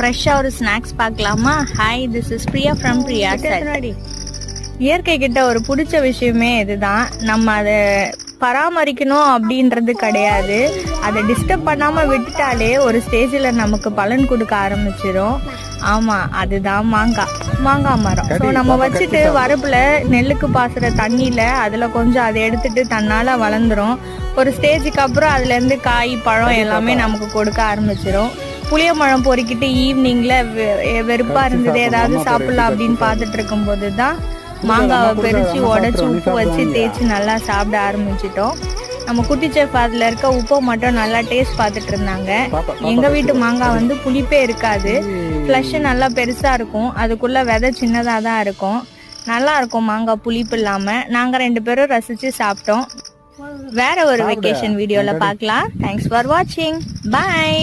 ஃப்ரெஷ்ஷாக ஒரு ஸ்நாக்ஸ் பார்க்கலாமா? Hi, this is Priya from Priya. இயற்கை கிட்ட ஒரு பிடிச்ச விஷயமே இதுதான். நம்ம அதை பராமரிக்கணும் அப்படின்றது கிடையாது. அதை டிஸ்டர்ப் பண்ணாமல் விட்டுட்டாலே ஒரு ஸ்டேஜில் நமக்கு பலன் கொடுக்க ஆரம்பிச்சிடும். ஆமாம், அதுதான் மாங்காய் மரம். ஸோ நம்ம வச்சுட்டு வரப்புல நெல்லுக்கு பாசுகிற தண்ணியில் அதில் கொஞ்சம் அதை எடுத்துட்டு தன்னால் வளர்ந்துடும். ஒரு ஸ்டேஜுக்கு அப்புறம் அதுலேருந்து காய் பழம் எல்லாமே நமக்கு கொடுக்க ஆரம்பிச்சிடும். புளிய மரம் பொறிக்கிட்டு ஈவினிங்கில் வெறுப்பாக இருந்தது ஏதாவது சாப்பிடலாம் அப்படின்னு பார்த்துட்டு இருக்கும்போது தான் மாங்காவை பறித்து உடச்சி உப்பு வச்சு தேய்ச்சி நல்லா சாப்பிட ஆரம்பிச்சிட்டோம். நம்ம குட்டி செஃப் அதில் இருக்க உப்பை மட்டும் நல்லா டேஸ்ட் பார்த்துட்டு இருந்தாங்க. எங்கள் வீட்டு மாங்காய் வந்து புளிப்பே இருக்காது, ஃப்ளஷ்ஷு நல்லா பெருசாக இருக்கும், அதுக்குள்ளே விதை சின்னதாக தான் இருக்கும். நல்லா இருக்கும் மாங்காய் புளிப்பு இல்லாமல். நாங்கள் 2 பேரும் ரசித்து சாப்பிட்டோம். வேற ஒரு வெக்கேஷன் வீடியோவில் பார்க்கலாம். தேங்க்ஸ் ஃபார் வாட்சிங். பாய்.